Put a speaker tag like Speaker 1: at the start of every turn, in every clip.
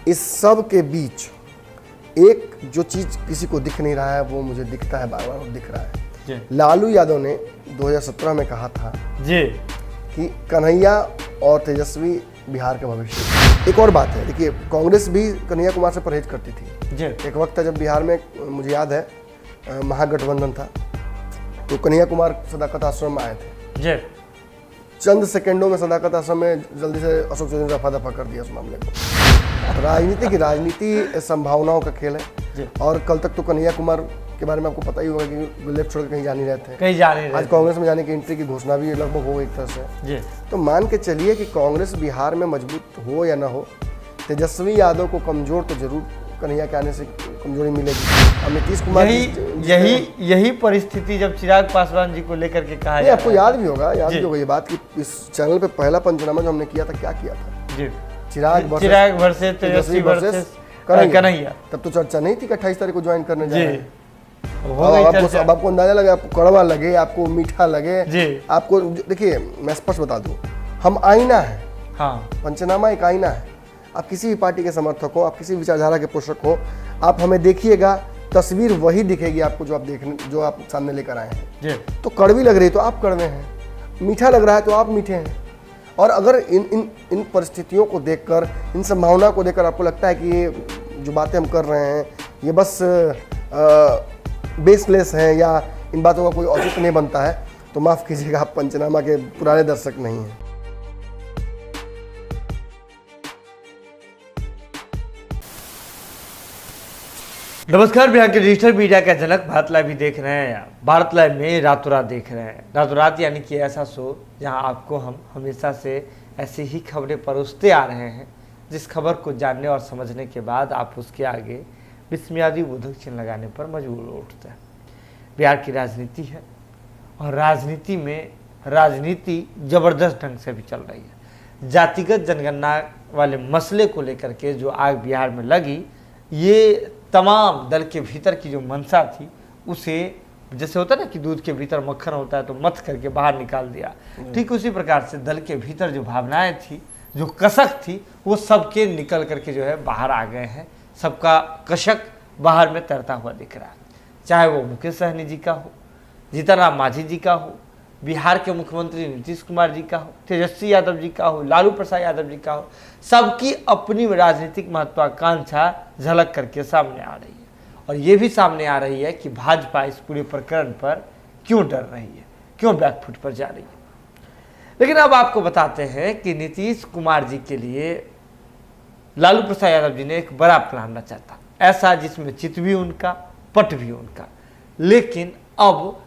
Speaker 1: इस सब के बीच एक जो चीज किसी को दिख नहीं रहा है वो मुझे दिखता है, बार बार दिख रहा है। लालू यादव ने 2017 में कहा था
Speaker 2: जी
Speaker 1: कि कन्हैया और तेजस्वी बिहार का भविष्य। एक और बात है, देखिए कांग्रेस भी कन्हैया कुमार से परहेज करती थी
Speaker 2: जी।
Speaker 1: एक वक्त था जब बिहार में, मुझे याद है, महागठबंधन था, तो कन्हैया कुमार सदाकत आश्रम में आए थे
Speaker 2: जी।
Speaker 1: चंद सेकंडों में सदाकत आश्रम में जल्दी से अशोक चौधरी ने रफा दफा कर दिया उस मामले को। राजनीति संभावनाओं का खेल है। और कल तक तो कन्हैया कुमार के बारे में आपको पता ही होगा कि लेफ्ट छोड़ के कहीं जा नहीं रहते हैं,
Speaker 2: कहीं जा नहीं रहे।
Speaker 1: आज कांग्रेस में जाने की एंट्री की घोषणा भी लगभग हो गई एक तरह से
Speaker 2: जी।
Speaker 1: तो मान के चलिए कि कांग्रेस बिहार में मजबूत हो या ना हो, तेजस्वी यादव को कमजोर तो जरूर कन्हैया के आने से कमजोरी मिलेगी। अब नीतीश कुमार
Speaker 2: यही परिस्थिति जब चिराग पासवान जी को लेकर के कहा
Speaker 1: जाए, आपको याद भी होगा ये बात कि इस चैनल पे पहला पंचनामा जो हमने किया था, क्या किया था जी, चिराग
Speaker 2: वर्सेस तेजस्वी वर्सेस कन्हैया।
Speaker 1: तब तो चर्चा नहीं थी कि 28 तारीख को ज्वाइन करने जा रहे हैं।
Speaker 2: अब
Speaker 1: आपको अंदाजा लगे, आपको कड़वा लगे, आपको मीठा लगे, आपको देखिए मैं स्पष्ट बता दूं, हम आईना है।
Speaker 2: हाँ,
Speaker 1: पंचनामा एक आईना है। आप किसी भी पार्टी के समर्थक हो, आप किसी भी विचारधारा के पोषक हो, आप हमें देखिएगा, तस्वीर वही दिखेगी आपको जो आप सामने लेकर आए हैं। तो कड़वी लग रही है तो आप कड़वे हैं, मीठा लग रहा है तो आप मीठे हैं। और अगर इन परिस्थितियों को देखकर, इन संभावना को देखकर आपको लगता है कि ये जो बातें हम कर रहे हैं ये बस बेसलेस हैं या इन बातों का कोई औचित्य नहीं बनता है, तो माफ़ कीजिएगा, आप पंचनामा के पुराने दर्शक नहीं हैं।
Speaker 2: नमस्कार, बिहार के डिजिटल मीडिया का जनक भारत लाइव भी देख रहे हैं। भारत लाइव में रातों रात देख रहे हैं। रातों रात यानी कि ऐसा शो जहां आपको हम हमेशा से ऐसी ही खबरें परोसते आ रहे हैं, जिस खबर को जानने और समझने के बाद आप उसके आगे विस्मयादी बोधक चिन्ह लगाने पर मजबूर उठते हैं। बिहार की राजनीति है और राजनीति जबरदस्त ढंग से भी चल रही है। जातिगत जनगणना वाले मसले को लेकर के जो आग बिहार में लगी, ये तमाम दल के भीतर की जो मंशा थी उसे, जैसे होता है ना कि दूध के भीतर मक्खन होता है तो मथ करके बाहर निकाल दिया, ठीक उसी प्रकार से दल के भीतर जो भावनाएं थी, जो कसक थी, वो सबके निकल करके जो है बाहर आ गए हैं। सबका कशक बाहर में तैरता हुआ दिख रहा है, चाहे वो मुकेश सहनी जी का हो, जीतन राम मांझी जी का हो, बिहार के मुख्यमंत्री नीतीश कुमार जी का हो, तेजस्वी यादव जी का हो, लालू प्रसाद यादव जी का हो। सबकी अपनी राजनीतिक महत्वाकांक्षा झलक करके सामने आ रही है। और ये भी सामने आ रही है कि भाजपा इस पूरे प्रकरण पर क्यों डर रही है, क्यों बैकफुट पर जा रही है। लेकिन अब आपको बताते हैं कि नीतीश कुमार जी के लिए लालू प्रसाद यादव जी ने एक बड़ा प्लान रचा था, ऐसा जिसमें चित भी उनका, पट भी उनका। लेकिन अब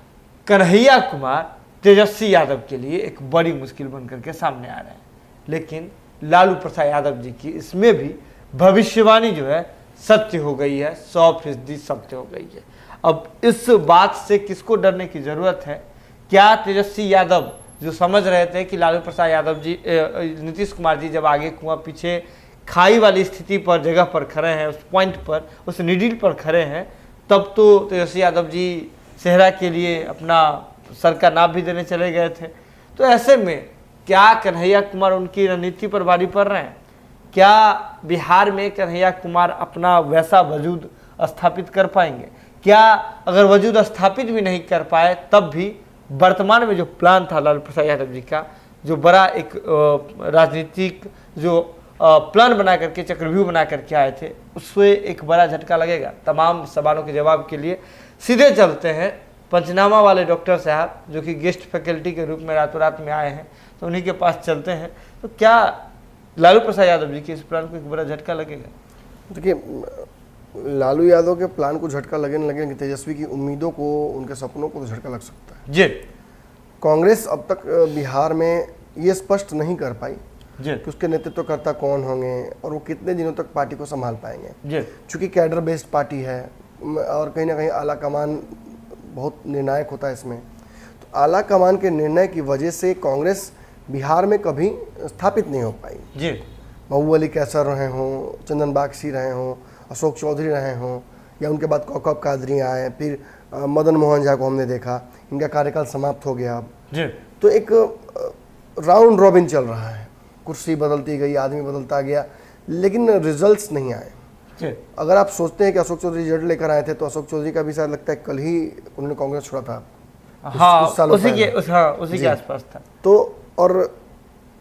Speaker 2: कन्हैया कुमार तेजस्वी यादव के लिए एक बड़ी मुश्किल बन करके सामने आ रहे हैं। लेकिन लालू प्रसाद यादव जी की इसमें भी भविष्यवाणी जो है सत्य हो गई है, 100% सत्य हो गई है। अब इस बात से किसको डरने की जरूरत है? क्या तेजस्वी यादव जो समझ रहे थे कि लालू प्रसाद यादव जी, नीतीश कुमार जी जब आगे कुआं पीछे खाई वाली स्थिति पर, जगह पर खड़े हैं, उस पॉइंट पर, उस निडिल पर खड़े हैं, तब तो तेजस्वी यादव जी सेहरा के लिए अपना सर का नाप भी देने चले गए थे। तो ऐसे में क्या कन्हैया कुमार उनकी रणनीति पर भारी पड़ रहे हैं? क्या बिहार में कन्हैया कुमार अपना वैसा वजूद स्थापित कर पाएंगे? क्या अगर वजूद स्थापित भी नहीं कर पाए तब भी वर्तमान में जो प्लान था लालू प्रसाद यादव जी का, जो बड़ा एक राजनीतिक जो प्लान बना करके, चक्रव्यूह बना करके आए थे, उससे एक बड़ा झटका लगेगा? तमाम सवालों के जवाब के लिए सीधे चलते हैं पंचनामा वाले डॉक्टर साहब, जो कि गेस्ट फैकल्टी के रूप में रातों रात में आए हैं, तो उन्हीं के पास चलते हैं। तो क्या लालू प्रसाद यादव जी के इस प्लान को एक बड़ा झटका लगेगा?
Speaker 1: देखिए, लालू यादव के प्लान को झटका लगने कि तेजस्वी की उम्मीदों को, उनके सपनों को तो झटका लग सकता है
Speaker 2: जी।
Speaker 1: कांग्रेस अब तक बिहार में ये स्पष्ट नहीं कर पाई
Speaker 2: कि
Speaker 1: उसके नेतृत्वकर्ता कौन होंगे और वो कितने दिनों तक पार्टी को संभाल पाएंगे। चूँकि कैडर बेस्ड पार्टी है और कहीं ना कहीं आला कमान बहुत निर्णायक होता है इसमें, तो आला कमान के निर्णय की वजह से कांग्रेस बिहार में कभी स्थापित नहीं हो पाई
Speaker 2: जी।
Speaker 1: महबूब अली कैसर रहे हों, चंदन बागची रहे हों, अशोक चौधरी रहे हों, या उनके बाद कौकब कादरी आए, फिर मदन मोहन झा को हमने देखा, इनका कार्यकाल समाप्त हो गया अब
Speaker 2: जी।
Speaker 1: तो एक राउंड रॉबिन चल रहा है, कुर्सी बदलती गई, आदमी बदलता गया, लेकिन रिजल्ट्स नहीं आए। अगर आप सोचते हैं कि अशोक चौधरी रिजल्ट लेकर आए थे, तो अशोक चौधरी का भी शायद लगता है कल ही उन्होंने कांग्रेस छोड़ा था।
Speaker 2: उसी के आसपास था।
Speaker 1: तो और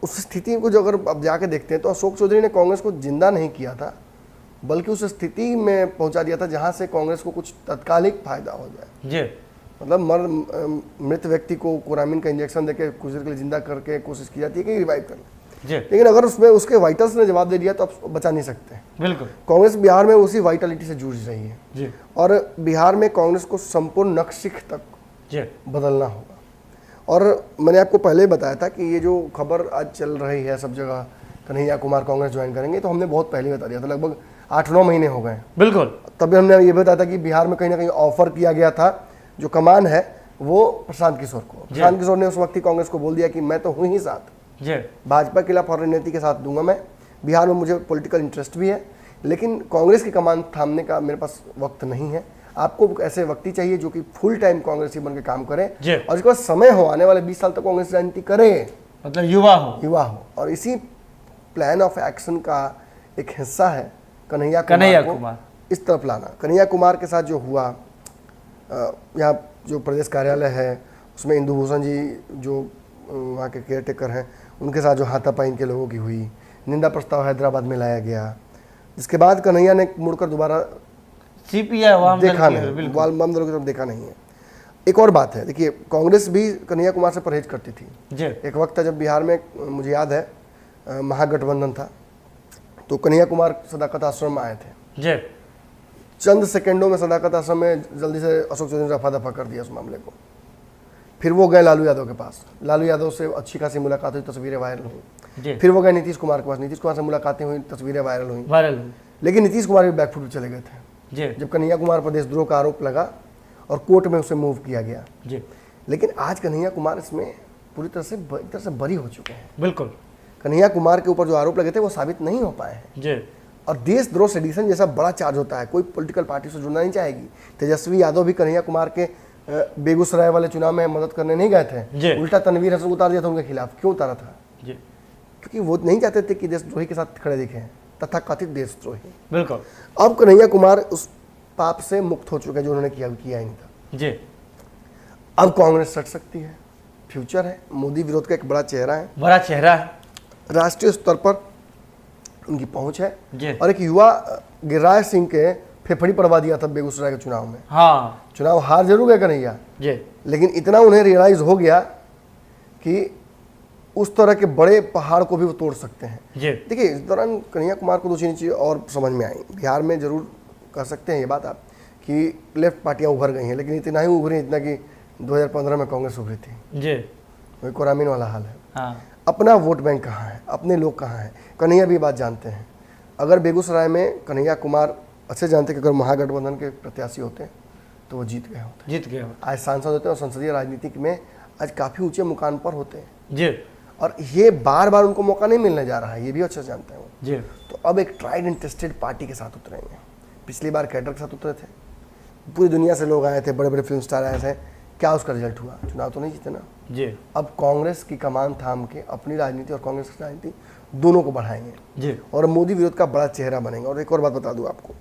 Speaker 1: उस स्थिति को जो अगर अब जाके देखते हैं, तो अशोक चौधरी ने कांग्रेस को जिंदा नहीं किया था, बल्कि उस स्थिति में पहुंचा दिया था जहां से कांग्रेस को कुछ तत्कालिक फायदा हो जाए।
Speaker 2: जी।
Speaker 1: मतलब मृत व्यक्ति को कोरामिन का इंजेक्शन देके कुछ देर के लिए जिंदा करके कोशिश की जाती है कि रिवाइव कर ले, लेकिन अगर उसमें उसके वाइटल्स ने जवाब दे दिया तो आप बचा नहीं सकते।
Speaker 2: बिल्कुल।
Speaker 1: कांग्रेस बिहार में उसी वाइटलिटी से जूझ रही है
Speaker 2: जी।
Speaker 1: और बिहार में कांग्रेस को संपूर्ण नक्शिख तक बदलना होगा। और मैंने आपको पहले बताया था कि ये जो खबर आज चल रही है सब जगह, कन्हैया कुमार कांग्रेस ज्वाइन करेंगे, तो हमने बहुत पहले बता दिया था, लगभग 8-9 महीने हो गए।
Speaker 2: बिल्कुल।
Speaker 1: तभी हमने ये बताया था कि बिहार में कहीं ना कहीं ऑफर किया गया था, जो कमान है वो प्रशांत किशोर को। प्रशांत किशोर ने उस वक्त ही कांग्रेस को बोल दिया कि मैं तो हूँ ही साथ, भाजपा के खिलाफ और रणनीति के साथ दूंगा मैं, बिहार में मुझे पॉलिटिकल इंटरेस्ट भी है, लेकिन कांग्रेस की कमान थामने का मेरे पास वक्त नहीं है। आपको ऐसे व्यक्ति चाहिए जो कि फुल टाइम कांग्रेसी बन के काम करे और इसके बाद समय हो, आने वाले 20 साल तक कांग्रेस राजनीति करे,
Speaker 2: मतलब युवा हो।
Speaker 1: और इसी प्लान ऑफ एक्शन का एक हिस्सा है कन्हैया कुमार इस तरफ लाना। कन्हैया कुमार के साथ जो हुआ, यहाँ जो प्रदेश कार्यालय है उसमें इंदु भूषण जी जो वहाँ के केयर टेकर हैं, उनके साथ जो हाथापाई इनके लोगों की हुई, निंदा प्रस्ताव हैदराबाद में लाया गया, जिसके बाद कन्हैया ने मुड़कर दोबारा देखा नहीं, वाम दलों की तरफ देखा नहीं है। एक और बात है, देखिए कांग्रेस भी कन्हैया कुमार से परहेज करती थी। एक वक्त था जब बिहार में, मुझे याद है महागठबंधन था, तो कन्हैया कुमार सदाकत आश्रम में आए थे। चंद सेकंडों में सदाकत आश्रम में जल्दी से अशोक चौधरी ने रफा दफा कर दिया उस मामले को। फिर वो गए लालू यादव के पास, लालू यादव से अच्छी खासी मुलाकात हुई, तस्वीरें वायरल हुई। फिर वो गए नीतीश कुमार के पास, नीतीश कुमार से मुलाकातें हुई, तस्वीरें वायरल हुई। लेकिन नीतीश कुमार भी बैकफुट पे चले गए थे जब कन्हैया कुमार पर देशद्रोह का आरोप लगा और कोर्ट में उसे मूव किया गया। लेकिन आज कन्हैया कुमार इसमें पूरी तरह से बरी हो चुके हैं।
Speaker 2: बिल्कुल।
Speaker 1: कन्हैया कुमार के ऊपर जो आरोप लगे थे वो साबित नहीं हो पाए हैं। और देशद्रोह सेडिशन जैसा बड़ा चार्ज होता है, कोई पॉलिटिकल पार्टी से जुड़ना नहीं चाहेगी। तेजस्वी यादव भी कन्हैया कुमार के बेगूसराय वाले चुनाव में मदद करने नहीं गए थे, उल्टा तनवीर हसन उतार दिया था उनके खिलाफ। क्यों उतारा था? क्योंकि वो नहीं चाहते थे कि देशद्रोही के साथ खड़े दिखे, तथा कथित देशद्रोही।
Speaker 2: बिल्कुल।
Speaker 1: अब कन्हैया कुमार उस पाप से मुक्त हो चुके हैं जो उन्होंने किया ही नहीं था। अब कांग्रेस सट सकती है, फ्यूचर है, मोदी विरोध का एक बड़ा चेहरा है, राष्ट्रीय स्तर पर उनकी पहुंच है। और एक युवा गिरिराज सिंह के फेफड़ी पड़वा दिया था बेगूसराय के चुनाव में। चुनाव हार जरूर गए कन्हैया, लेकिन इतना उन्हें रियलाइज हो गया कि उस तरह के बड़े पहाड़ को भी वो तोड़ सकते हैं। देखिए, इस दौरान कन्हैया कुमार को 2 चीज़ें और समझ में आई। बिहार में जरूर कह सकते हैं ये बात आप कि लेफ्ट पार्टियां उभर गई हैं, लेकिन इतना ही उभरी इतना कि 2015 में कांग्रेस उभरी थी। वही कोरामीन वाला हाल है। अपना वोट बैंक कहाँ है, अपने लोग कहाँ हैं, कन्हैया भी बात जानते हैं। अगर बेगूसराय में कन्हैया कुमार अच्छे जानते कि अगर महागठबंधन के प्रत्याशी होते तो वो जीत गए होते। आज सांसद होते हैं और संसदीय राजनीति में आज काफ़ी ऊंचे मुकाम पर होते हैं। और ये बार बार उनको मौका नहीं मिलने जा रहा है, ये भी अच्छा जानते हैं वो। तो अब एक ट्राइड एंड टेस्टेड पार्टी के साथ उतरेंगे। पिछली बार कैडर के साथ उतरे थे, पूरी दुनिया से लोग आए थे, बड़े बड़े फिल्म स्टार आए थे, क्या उसका रिजल्ट हुआ? चुनाव तो नहीं जीते ना। अब कांग्रेस की कमान थाम के अपनी राजनीति और कांग्रेस की राजनीति दोनों को बढ़ाएंगे और मोदी विरोध का बड़ा चेहरा बनेंगे। और एक और बात बता दूं आपको,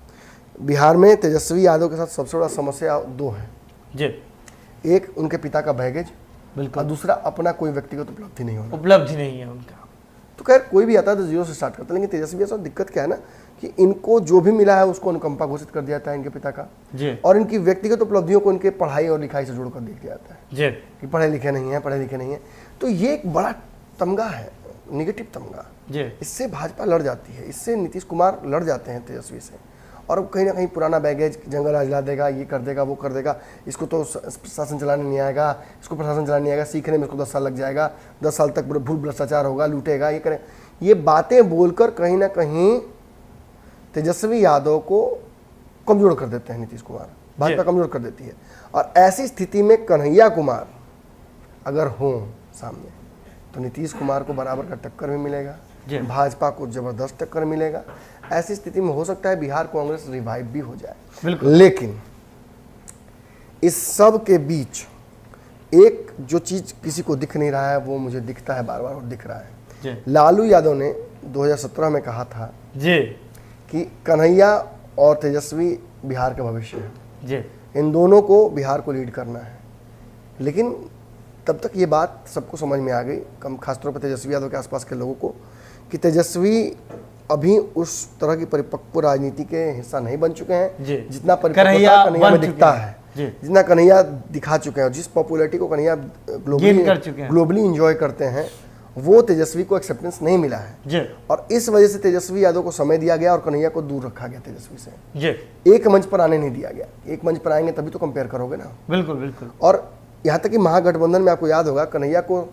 Speaker 1: बिहार में तेजस्वी यादव के साथ सबसे बड़ा समस्या 2 है। एक उनके पिता का बैगेज, और दूसरा अपना कोई व्यक्तिगत उपलब्धि नहीं
Speaker 2: है उनका।
Speaker 1: तो खैर कोई भी आता है तो 0 से स्टार्ट करता है, लेकिन तेजस्वी यादव दिक्कत क्या है ना कि इनको जो भी मिला है उसको अनुकंपा घोषित कर दिया जाता है इनके पिता का, और इनकी व्यक्तिगत उपलब्धियों को इनके पढ़ाई और लिखाई से जोड़कर देख दिया जाता है कि पढ़े लिखे नहीं है। तो ये एक बड़ा तमगा है, निगेटिव तमगा। इससे भाजपा लड़ जाती है, इससे नीतीश कुमार लड़ जाते हैं तेजस्वी से। और अब कहीं ना कहीं पुराना बैगेज, जंगल राज ला देगा, ये कर देगा, वो कर देगा, इसको तो प्रशासन चलाने नहीं आएगा, सीखने में इसको 10 साल लग जाएगा, 10 साल तक भूल भ्रष्टाचार होगा, लूटेगा, ये करे, ये बातें बोलकर कहीं ना कहीं तेजस्वी यादव को कमजोर कर देते हैं नीतीश कुमार, भाजपा कमजोर कर देती है। और ऐसी स्थिति में कन्हैया कुमार अगर हो सामने तो नीतीश कुमार को बराबर का टक्कर भी मिलेगा, भाजपा को जबरदस्त टक्कर मिलेगा। ऐसी स्थिति में हो सकता है बिहार कांग्रेस रिवाइव भी हो जाए। लेकिन इस सब के बीच एक जो चीज किसी को दिख नहीं रहा है वो मुझे दिखता है बार बार और दिख रहा है
Speaker 2: जी
Speaker 1: लालू यादव ने 2017 में कहा था
Speaker 2: जी
Speaker 1: कि कन्हैया और तेजस्वी बिहार का भविष्य है,
Speaker 2: जी
Speaker 1: इन दोनों को बिहार को लीड करना है। लेकिन तब तक ये बात सबको समझ में आ गई, कम खासतौर पर तेजस्वी यादव के आसपास के लोगों को, कि तेजस्वी अभी उस तरह की परिपक्व राजनीति के हिस्सा नहीं बन चुके हैं
Speaker 2: जी।
Speaker 1: जितना परिपक्वता
Speaker 2: कन्हैया
Speaker 1: कन्हैया
Speaker 2: बन
Speaker 1: में
Speaker 2: चुके
Speaker 1: दिखता
Speaker 2: हैं।
Speaker 1: है,
Speaker 2: जी।
Speaker 1: जितना कन्हैया दिखा चुके हैं और जिस पॉपुलैरिटी को कन्हैया
Speaker 2: गेन कर चुके हैं।
Speaker 1: ग्लोबली इंजॉय करते हैं, वो तेजस्वी को एक्सेप्टेंस नहीं मिला है।
Speaker 2: जी
Speaker 1: और इस वजह से तेजस्वी यादव को समय दिया गया और कन्हैया को दूर रखा गया तेजस्वी से।
Speaker 2: जी
Speaker 1: एक मंच पर आने नहीं दिया गया। एक मंच पर आएंगे तभी तो कंपेयर करोगे ना।
Speaker 2: बिल्कुल बिल्कुल।
Speaker 1: और यहाँ तक कि महागठबंधन में आपको याद होगा, कन्हैया को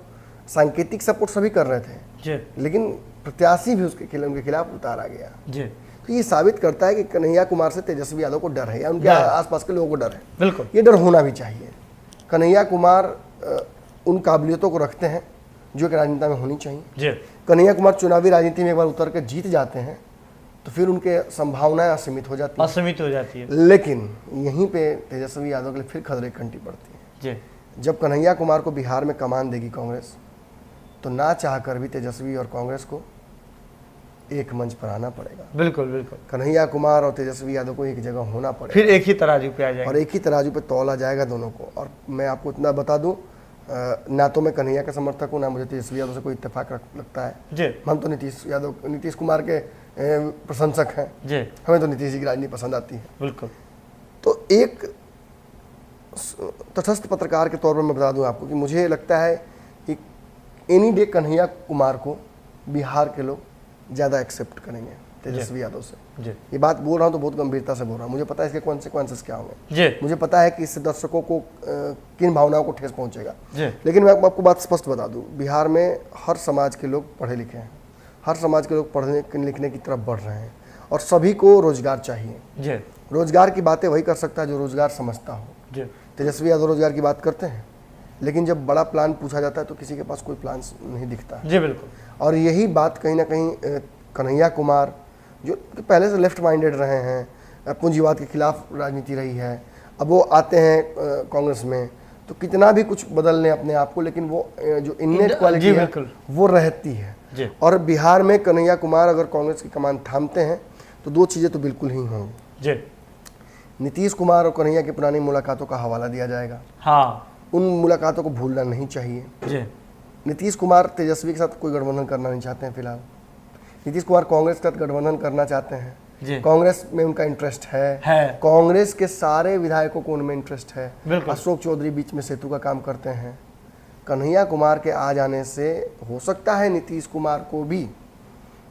Speaker 1: सांकेतिक सपोर्ट सभी कर रहे थे,
Speaker 2: जी
Speaker 1: लेकिन प्रत्याशी भी उनके खिलाफ उतारा गया।
Speaker 2: जी
Speaker 1: तो ये साबित करता है कि कन्हैया कुमार से तेजस्वी यादव को डर है या उनके आसपास के लोगों को डर है।
Speaker 2: बिल्कुल।
Speaker 1: ये डर होना भी चाहिए। कन्हैया कुमार उन काबिलियतों को रखते हैं जो एक राजनीति में होनी चाहिए।
Speaker 2: जी
Speaker 1: कन्हैया कुमार चुनावी राजनीति में एक बार उतर के जीत जाते हैं तो फिर उनके संभावनाएं असीमित हो जाती हैं।
Speaker 2: असीमित हो जाती है।
Speaker 1: लेकिन यहीं पे तेजस्वी यादव के लिए फिर खतरे की घंटी पड़ती है।
Speaker 2: जी
Speaker 1: जब कन्हैया कुमार को बिहार में कमान देगी कांग्रेस, तो ना चाह कर भी तेजस्वी और कांग्रेस को एक मंच पर आना पड़ेगा।
Speaker 2: बिल्कुल बिल्कुल।
Speaker 1: कन्हैया कुमार और तेजस्वी यादव को एक जगह होना पड़ेगा,
Speaker 2: फिर एक ही तराजू पे आ जाएगा।
Speaker 1: और एक ही तराजू पे तौला जाएगा दोनों को। और मैं आपको इतना बता दूं, ना तो मैं कन्हैया का समर्थक हूं, ना मुझे तेजस्वी यादव से कोई इत्तेफाक लगता है।
Speaker 2: जी
Speaker 1: हम तो नीतीश कुमार के प्रशंसक हैं।
Speaker 2: जी
Speaker 1: हमें तो नीतीश जी की राजनीति पसंद आती है।
Speaker 2: बिल्कुल।
Speaker 1: तो एक तटस्थ पत्रकार के तौर पर मैं बता दूं आपको कि मुझे लगता है कि एनी डे कन्हैया कुमार को बिहार के लोग ज़्यादा एक्सेप्ट करेंगे तेजस्वी यादव से।
Speaker 2: जी
Speaker 1: ये बात बोल रहा हूँ तो बहुत गंभीरता से बोल रहा हूँ। मुझे पता है इसके कॉन्सिक्वेंसेस क्या होंगे।
Speaker 2: जी
Speaker 1: मुझे पता है कि इससे दर्शकों को किन भावनाओं को ठेस पहुंचेगा।
Speaker 2: जी
Speaker 1: लेकिन मैं आपको बात स्पष्ट बता दूं, बिहार में हर समाज के लोग पढ़े लिखे हैं, हर समाज के लोग पढ़ने लिखने की तरफ बढ़ रहे हैं और सभी को रोजगार चाहिए।
Speaker 2: जी
Speaker 1: रोजगार की बातें वही कर सकता है जो रोजगार समझता हो।
Speaker 2: जी
Speaker 1: तेजस्वी यादव रोजगार की बात करते हैं, लेकिन जब बड़ा प्लान पूछा जाता है तो किसी के पास कोई प्लान नहीं दिखता है।
Speaker 2: जी बिल्कुल।
Speaker 1: और यही बात कहीं ना कहीं कन्हैया कुमार, जो पहले से लेफ्ट माइंडेड रहे हैं, पूंजीवाद के खिलाफ राजनीति रही है, अब वो आते हैं कांग्रेस में तो कितना भी कुछ बदल लें अपने आप को, लेकिन वो जो इननेट क्वालिटी है वो रहती है।
Speaker 2: जी।
Speaker 1: और बिहार में कन्हैया कुमार अगर कांग्रेस की कमान थामते हैं तो दो चीज़ें तो बिल्कुल ही होंगी।
Speaker 2: जी
Speaker 1: नीतीश कुमार और कन्हैया की पुरानी मुलाकातों का हवाला दिया जाएगा।
Speaker 2: हाँ
Speaker 1: उन मुलाकातों को भूलना नहीं चाहिए।
Speaker 2: जी
Speaker 1: नीतीश कुमार तेजस्वी के साथ कोई गठबंधन करना नहीं चाहते हैं फिलहाल। नीतीश कुमार कांग्रेस के साथ गठबंधन करना चाहते हैं।
Speaker 2: जी
Speaker 1: कांग्रेस में उनका इंटरेस्ट है। कांग्रेस के सारे विधायकों को उनमें इंटरेस्ट है। अशोक चौधरी बीच में सेतु का काम करते हैं। कन्हैया कुमार के आ जाने से हो सकता है नीतीश कुमार को भी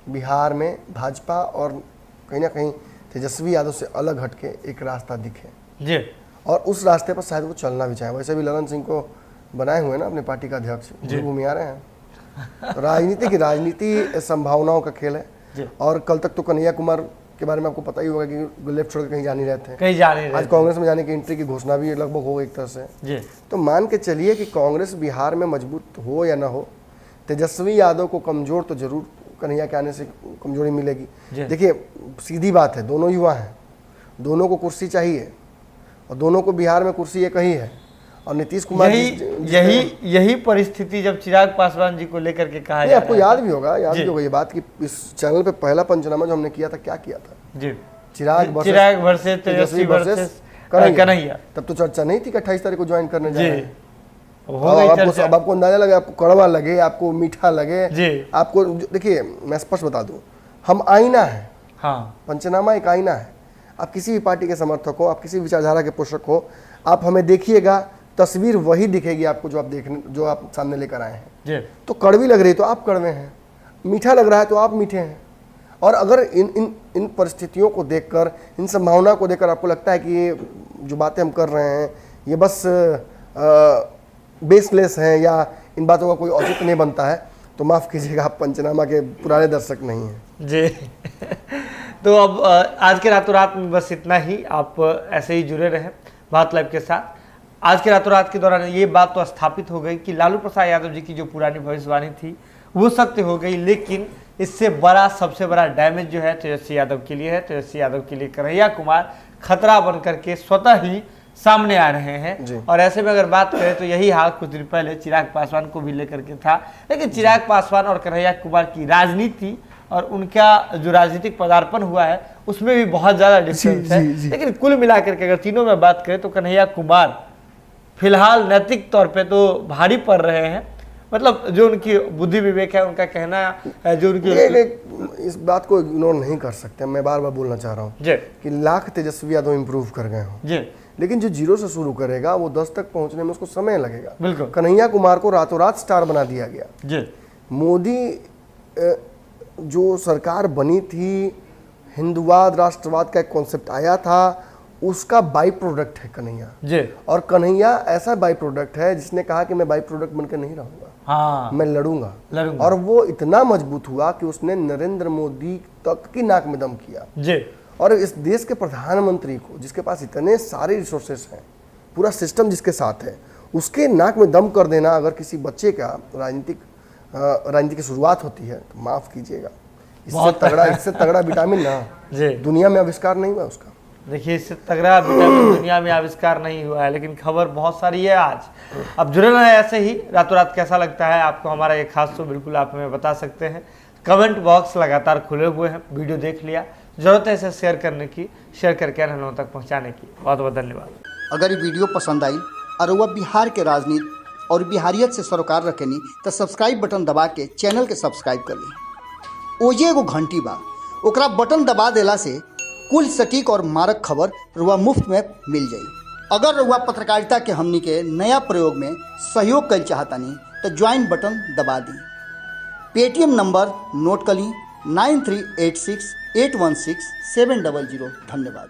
Speaker 1: बिहार में भाजपा और कहीं ना कहीं तेजस्वी यादव से अलग हटके एक रास्ता दिखे।
Speaker 2: जी।
Speaker 1: और उस रास्ते पर शायद वो चलना भी चाहे। वैसे भी ललन सिंह को बनाए हुए ना अपने पार्टी का अध्यक्ष, घूमी आ रहे हैं। तो राजनीति संभावनाओं का खेल है। और कल तक तो कन्हैया कुमार के बारे में आपको पता ही होगा कि लेफ्ट छोड़ के कहीं जा नहीं रहे थे,
Speaker 2: कहीं जा नहीं रहे।
Speaker 1: आज कांग्रेस में जाने की एंट्री की घोषणा भी लगभग हो गई एक तरह से।
Speaker 2: जी।
Speaker 1: तो मान के चलिए कि कांग्रेस बिहार में मजबूत हो या ना हो, तेजस्वी यादव को कमजोर तो जरूर कन्हैया के आने से कमजोरी मिलेगी। देखिए सीधी बात है, दोनों युवा हैं, दोनों को कुर्सी चाहिए और दोनों को बिहार में कुर्सी एक ही है। और नीतीश कुमार
Speaker 2: यही परिस्थिति जब चिराग पासवान जी को लेकर के कहा
Speaker 1: आपको याद भी होगा ये बात कि इस चैनल पे पहला पंचनामा जो हमने किया था, क्या किया था जी, चिराग
Speaker 2: वर्सेस तेजस्वी वर्सेस कन्हैया।
Speaker 1: तब तो चर्चा नहीं थी कि 28 तारीख को ज्वाइन करने जा रहे हैं। अब आपको अंदाजा लगे, आपको कड़वा लगे, आपको मीठा लगे, आपको देखिए मैं स्पष्ट बता दूं, हम आईना है। हाँ, पंचनामा एक आईना है। आप किसी भी पार्टी के समर्थक हो, आप किसी विचारधारा के पोषक हो, आप हमें देखिएगा, तस्वीर वही दिखेगी आपको जो आप सामने लेकर आए हैं। तो कड़वी लग रही तो आप कड़वे हैं, मीठा लग रहा है तो आप मीठे हैं। और अगर इन परिस्थितियों को देखकर, इन संभावना को देखकर आपको लगता है कि ये जो बातें हम कर रहे हैं ये बस बेसलेस हैं या इन बातों का कोई औचित्य नहीं बनता है, तो माफ़ कीजिएगा, आप पंचनामा के पुराने दर्शक नहीं हैं जी।
Speaker 2: तो अब आज के रातों रात में बस इतना ही। आप ऐसे ही जुड़े रहें बात लाइव के साथ। आज के रातों रात के दौरान ये बात तो स्थापित हो गई कि लालू प्रसाद यादव जी की जो पुरानी भविष्यवाणी थी वो सत्य हो गई, लेकिन इससे बड़ा, सबसे बड़ा डैमेज जो है तेजस्वी यादव के लिए है। तेजस्वी यादव के लिए कन्हैया कुमार खतरा बन करके स्वतः ही सामने आ रहे
Speaker 1: जी।
Speaker 2: हैं। और ऐसे में अगर बात करें तो यही हाल कुछ दिन पहले चिराग पासवान को भी लेकर के था, लेकिन चिराग पासवान और कन्हैया कुमार की राजनीति और उनका जो राजनीतिक पदार्पण हुआ है उसमें भी बहुत ज़्यादा डिफरेंस है। लेकिन कुल मिलाकर के अगर तीनों में बात करें तो कन्हैया कुमार फिलहाल नैतिक तौर पे तो भारी पड़ रहे हैं, मतलब जो उनकी बुद्धि विवेक है, उनका कहना है, जो उनकी
Speaker 1: इस बात को इग्नोर नहीं कर सकते। मैं बार बार बोलना चाह रहा हूँ कि लाख तेजस्वी यादव इम्प्रूव कर गए हों
Speaker 2: जी,
Speaker 1: लेकिन जो जीरो से शुरू करेगा वो 10 तक पहुंचने में उसको समय लगेगा।
Speaker 2: बिल्कुल।
Speaker 1: कन्हैया कुमार को रातों रात स्टार बना दिया गया।
Speaker 2: जी,
Speaker 1: मोदी जो सरकार बनी थी, हिंदुवाद राष्ट्रवाद का एक कॉन्सेप्ट आया था, उसका बाई प्रोडक्ट है कन्हैया
Speaker 2: जी।
Speaker 1: और कन्हैया ऐसा बाई प्रोडक्ट है जिसने कहा कि मैं बाई प्रोडक्ट बनकर नहीं रहूंगा,
Speaker 2: हाँ,
Speaker 1: मैं लड़ूंगा।
Speaker 2: लड़ूंगा।
Speaker 1: और वो इतना मजबूत हुआ कि उसने नरेंद्र मोदी तक की नाक में दम किया
Speaker 2: जी,
Speaker 1: और इस देश के प्रधानमंत्री को, जिसके पास इतने सारे रिसोर्सेस हैं, पूरा सिस्टम जिसके साथ है, उसके नाक में दम कर देना अगर किसी बच्चे का राजनीति की शुरुआत होती है तो माफ कीजिएगा, इससे तगड़ा विटामिन ना
Speaker 2: जी,
Speaker 1: दुनिया में आविष्कार नहीं हुआ उसका।
Speaker 2: देखिए इससे तगड़ा विटामिन दुनिया में आविष्कार नहीं हुआ है, लेकिन खबर बहुत सारी है आज। अब जुड़े रहे ऐसे ही रातों रात। कैसा लगता है आपको हमारा ये खास शो, बिल्कुल आप हमें बता सकते हैं। कमेंट बॉक्स लगातार खुले हुए हैं, वीडियो देख लिया, जरूरत है इसे शेयर करने की, शेयर करके अन्य लोगों तक पहुँचाने की। बहुत बहुत धन्यवाद।
Speaker 3: अगर ये वीडियो पसंद आई और वह बिहार के राजनीति और बिहारियत से सरोकार रखेनी तो सब्सक्राइब बटन दबा के चैनल के सब्सक्राइब कर ली। ओजे एगो घंटी बा, ओकरा बटन दबा देला से कुल सटीक और मारक खबर रुआ मुफ्त में मिल जाई। अगर रुआ पत्रकारिता के हमनी के नया प्रयोग में सहयोग कर चाहतानी तो ज्वाइन बटन दबा दी। पेटीएम नंबर नोट कर ली 9386816700। धन्यवाद।